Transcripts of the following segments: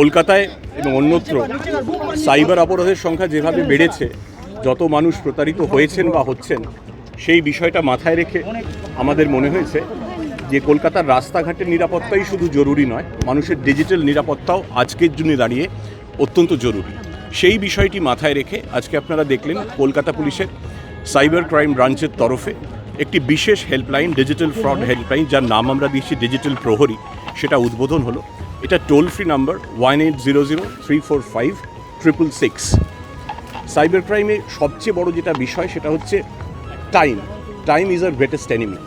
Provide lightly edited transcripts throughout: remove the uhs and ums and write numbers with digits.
কলকাতায় এবং অন্যত্র সাইবার অপরাধের সংখ্যা যেভাবে বেড়েছে, যত মানুষ প্রতারিত হয়েছেন বা হচ্ছেন, সেই বিষয়টা মাথায় রেখে আমাদের মনে হয়েছে যে কলকাতার রাস্তাঘাটের নিরাপত্তাই শুধু জরুরি নয়, মানুষের ডিজিটাল নিরাপত্তাও আজকের জন্য দাঁড়িয়ে অত্যন্ত জরুরি। সেই বিষয়টি মাথায় রেখে আজকে আপনারা দেখলেন কলকাতা পুলিশের সাইবার ক্রাইম ব্রাঞ্চের তরফে একটি বিশেষ হেল্পলাইন, ডিজিটাল ফ্রড হেল্পলাইন, যার নাম আমরা দিয়েছি ডিজিটাল প্রহরী, সেটা উদ্বোধন হলো। এটা টোল ফ্রি নাম্বার 1800-345-666। সাইবার ক্রাইমে সবচেয়ে বড় যেটা বিষয় সেটা হচ্ছে time is our greatest enemy.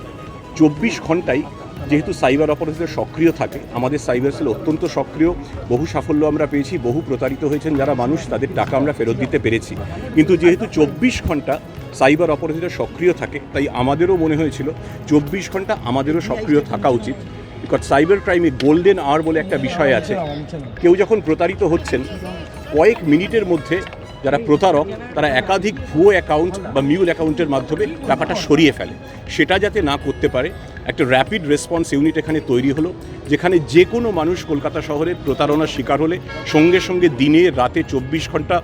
24 ঘন্টায় যেহেতু সাইবার অপরাধীরা সক্রিয় থাকে, আমাদের সাইবার সেল অত্যন্ত সক্রিয়, বহু সাফল্য আমরা পেয়েছি, বহু প্রতারিত হয়েছেন যারা মানুষ, তাদের টাকা আমরা ফেরত দিতে পেরেছি। কিন্তু যেহেতু 24 ঘন্টা সাইবার অপরাধীরা সক্রিয় থাকে, তাই আমাদেরও মনে হয়েছিল 24 ঘন্টা আমাদেরও সক্রিয় থাকা উচিত। বিকজ সাইবার ক্রাইমে গোল্ডেন আওয়ার বলে একটা বিষয় আছে। কেউ যখন প্রতারিত হচ্ছেন, কয়েক মিনিটের মধ্যে যারা প্রতারক তারা একাধিক ভুয়ো অ্যাকাউন্ট বা মিউল অ্যাকাউন্টের মাধ্যমে টাকাটা সরিয়ে ফেলে। সেটা যাতে না করতে পারে, একটা র্যাপিড রেসপন্স ইউনিট এখানে তৈরি হলো, যেখানে যে কোনো মানুষ কলকাতা শহরে প্রতারণার শিকার হলে সঙ্গে সঙ্গে দিনে রাতে 24 ঘন্টা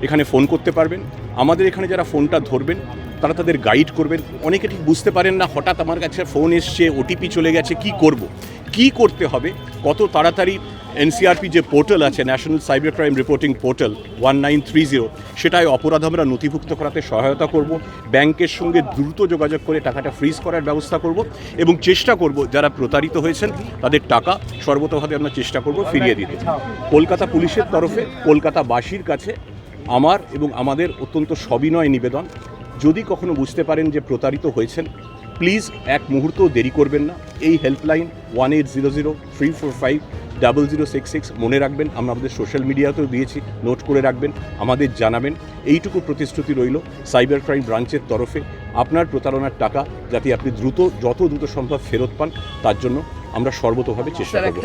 এখানে ফোন করতে পারবেন। আমাদের এখানে যারা ফোনটা ধরবেন তারা তাদের গাইড করবেন। অনেকে ঠিক বুঝতে পারেন না, হঠাৎ আমার কাছে ফোন এসছে, ওটিপি চলে গেছে, কি করতে হবে, কত তাড়াতাড়ি এনসিআরপি যে পোর্টাল আছে, national cyber crime reporting portal 1930, সেটায় অপরাধ আমরা নথিভুক্ত করাতে সহায়তা করব। ব্যাংকের সঙ্গে দ্রুত যোগাযোগ করে টাকাটা ফ্রিজ করার ব্যবস্থা করব এবং চেষ্টা করব যারা প্রতারিত হয়েছেন তাদের টাকা সর্বতোভাবে আমরা চেষ্টা করব ফিরিয়ে দিতে। কলকাতা পুলিশের তরফে কলকাতাবাসীর কাছে আমার এবং আমাদের অত্যন্ত সবিনয় নিবেদন, যদি কখনো বুঝতে পারেন যে প্রতারিত হয়েছেন, প্লিজ এক মুহূর্তও দেরি করবেন না। এই হেল্পলাইন 1800-345-0066 মনে রাখবেন। আমরা আমাদের সোশ্যাল মিডিয়াতেও দিয়েছি, নোট করে রাখবেন, আমাদের জানাবেন। এইটুকু প্রতিশ্রুতি রইল সাইবার ক্রাইম ব্রাঞ্চের তরফে। আপনার প্রতারণার টাকা যাতে আপনি যত দ্রুত সম্ভব ফেরত পান, তার জন্য আমরা সর্বতোভাবে চেষ্টা করব।